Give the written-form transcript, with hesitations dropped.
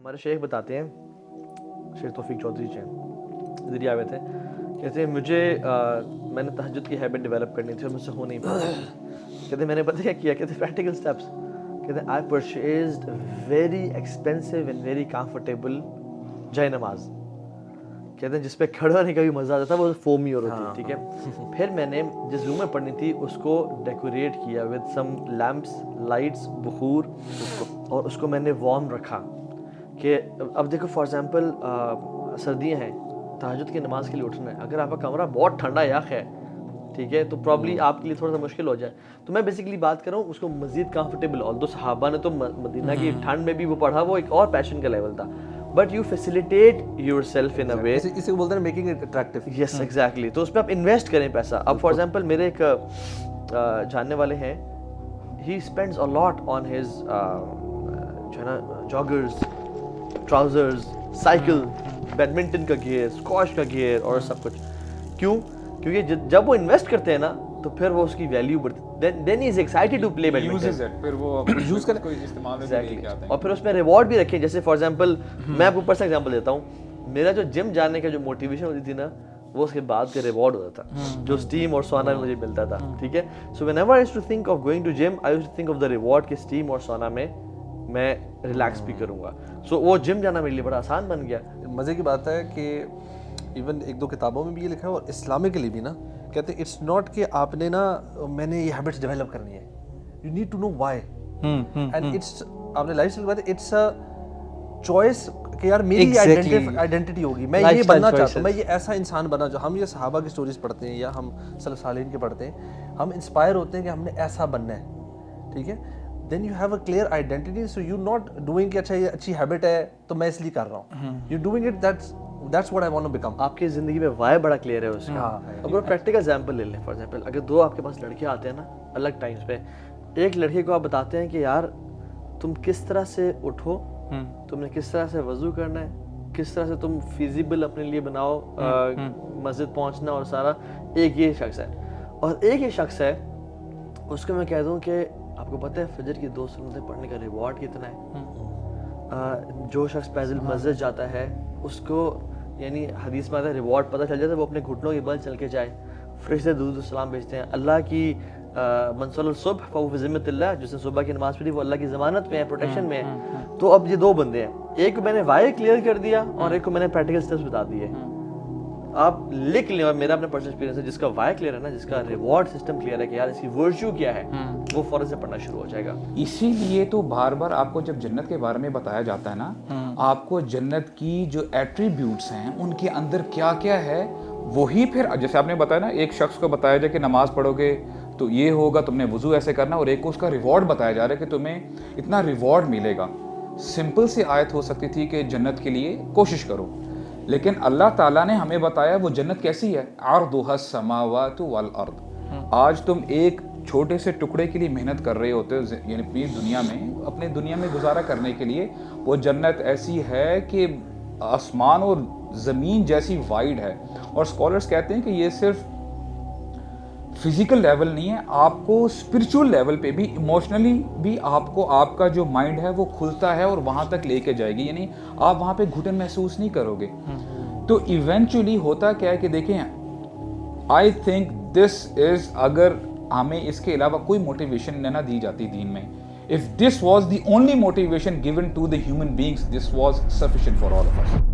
ہمارے شیخ بتاتے ہیں, شیخ توفیق چودھری جی ادھر آئے تھے, کہتے ہیں مجھے میں نے تہجد کی ہیبٹ ڈیولپ کرنی تھی اور مجھ سے ہو نہیں پا رہا. کہتے ہیں میں نے پتہ کیا کیا, کہتے ہیں پریکٹیکل اسٹیپس. کہتے ہیں I purchased very expensive and very comfortable جائے نماز. کہتے ہیں جس پہ کھڑا ہونے کا بھی مزہ آتا تھا, وہ فومی اور ہوتی ہے, ٹھیک ہے. پھر میں نے جس روم میں پڑھنی تھی اس کو ڈیکوریٹ کیا ود سم لیمپس, لائٹس, بخور, اور اس کو میں نے وارم رکھا. کہ اب دیکھو فار ایگزامپل سردیاں ہیں, تہجد کی نماز کے لیے اٹھنا ہے, اگر آپ کا کمرہ بہت ٹھنڈا یخ ہے, ٹھیک ہے, تو پرابلی آپ کے لیے تھوڑا سا مشکل ہو جائے. تو میں بیسیکلی بات کر رہا ہوں اس کو مزید کمفرٹیبل, اور دو صحابہ نے تو مدینہ کی ٹھنڈ میں بھی وہ پڑھا, وہ ایک اور پیشن کا لیول تھا. But you facilitate yourself in a way, اسے بولتے ہیں making it attractive. Yes exactly. تو اس پہ آپ انویسٹ کریں پیسہ. اب فار ایگزامپل میرے ایک جاننے والے ہیں, ہی spends a lot on his جو ہے نا جاگرز, ٹراؤزرز, سائیکل, بیڈمنٹن کا گیئر, اسکواش کا گیئر اور سب کچھ. کیوں؟ کیونکہ جب وہ انویسٹ کرتے ہیں نا تو پھر وہ اس کی ویلیو بڑھتی ہے. دین ہی از ایکسائٹیڈ ٹو پلے بیڈمنٹن, پھر وہ یوز کرنے کوئی استعمال میں لے کے آتے ہیں. اور پھر اس میں ریوارڈ بھی رکھیں. جیسے فار ایگزامپل میں آپ کو پرسنل ایگزامپل دیتا ہوں, میرا جو جم جانے کا جو موٹیویشن ہوتی تھی نا, وہ اس کے بعد کا ریوارڈ ہوتا تھا جو اسٹیم اور سونا میں مجھے ملتا تھا, ٹھیک ہے. So whenever I used to think of going to gym, I used to think of the reward کہ اسٹیم اور سونا میں میں ریلیکس بھی کروں گا. سو وہ جم جانا میرے لیے بڑا آسان بن گیا. مزے کی بات ہے کہ ایون ایک دو کتابوں میں بھی یہ لکھا ہے اور اسلامکلی بھی نا, کہتے ہیں اٹس ناٹ کہ آپ نے نا میں نے یہ ہیبٹس ڈیولپ کرنی ہے, you need to know why. And it's آپ نے لائف اسٹائل بات ہے, اٹس اے چوائس کہ یار میری آئیڈینٹی ہوگی, میں یہ بننا چاہتا ہوں, میں یہ ایسا انسان بنا جو ہم یہ صحابہ کی سٹوریز پڑھتے ہیں یا ہم سلف صالحین کے پڑھتے ہیں, ہم انسپائر ہوتے ہیں کہ ہم نے ایسا بننا ہے, ٹھیک ہے. Then you have a clear identity, so you not doing کہ اچھا یہ اچھی ہیبٹ ہے تو میں اس لیے کر رہا ہوں, you doing it that's what I want to become. آپ کی زندگی میں وائی بڑا کلیئر ہے اس کا. اب پریکٹیکل ایگزامپل لے لیں. فار ایگزامپل اگر دو آپ کے پاس لڑکے آتے ہیں نا الگ ٹائمس پہ, ایک لڑکے کو آپ بتاتے ہیں کہ یار تم کس طرح سے اٹھو, تم نے کس طرح سے وضو کرنا ہے, کس طرح سے تم فیزیبل اپنے لیے بناؤ مسجد پہنچنا اور سارا, ایک یہ شخص ہے. اور ایک یہ شخص ہے اس کو میں کہہ دوں کہ آپ کو پتہ ہے فجر کی 2 سنتیں پڑھنے کا ریوارڈ کتنا ہے. جو شخص پیدل مسجد جاتا ہے اس کو یعنی حدیث میں آتا ہے ریوارڈ پتہ چل جاتا ہے, وہ اپنے گھٹنوں کے بل چل کے جائے, فرشتے درود و سلام بھیجتے ہیں. اللہ کی من صلی الصبح فهو فی ذمۃ اللہ, جس نے صبح کی نماز پڑھی وہ اللہ کی ضمانت میں ہے, پروٹیکشن میں ہے. تو اب یہ 2 بندے ہیں, ایک کو میں نے وائی کلیئر کر دیا اور ایک کو میں نے پریکٹیکل اسٹیپس بتا دیے. آپ لکھ لیں, اور میرا اپنا پرسنل ایکسپیرینس ہے, جس کا وائی کلیئر ہے نا, جس کا ریوارڈ سسٹم کلیئر ہے کہ یار اس کی ورچو کیا ہے, وہ فوراً سے پڑھنا شروع ہو جائے گا. اسی لیے تو بار بار آپ کو جب جنت کے بارے میں بتایا جاتا ہے نا, آپ کو جنت کی جو ایٹریبیوٹس ہیں ان کے اندر کیا کیا ہے, وہی پھر جیسے آپ نے بتایا نا, ایک شخص کو بتایا جائے کہ نماز پڑھو گے تو یہ ہوگا, تم نے وضو ایسے کرنا, اور ایک کو اس کا ریوارڈ بتایا جا رہا ہے کہ تمہیں اتنا ریوارڈ ملے گا. سمپل سی آیت ہو سکتی تھی کہ جنت کے لیے کوشش کرو, لیکن اللہ تعالیٰ نے ہمیں بتایا وہ جنت کیسی ہے, عرضها السماوات والارض. آج تم ایک چھوٹے سے ٹکڑے کے لیے محنت کر رہے ہوتے ہو, یعنی اپنی دنیا میں, اپنے دنیا میں گزارا کرنے کے لیے, وہ جنت ایسی ہے کہ آسمان اور زمین جیسی وائڈ ہے. اور اسکالرس کہتے ہیں کہ یہ صرف فزیکل لیول نہیں ہے, آپ کو اسپرچول لیول پہ بھی, ایموشنلی بھی آپ کو آپ کا جو مائنڈ ہے وہ کھلتا ہے اور وہاں تک لے کے جائے گی, یعنی آپ وہاں پہ گھٹن محسوس نہیں کرو گے. تو ایونچولی ہوتا کیا ہے کہ دیکھیں, آئی تھنک دس از, اگر ہمیں اس کے علاوہ کوئی موٹیویشن نہ دی جاتی دین میں, if this was the only motivation given to the human beings, this was sufficient for all of us.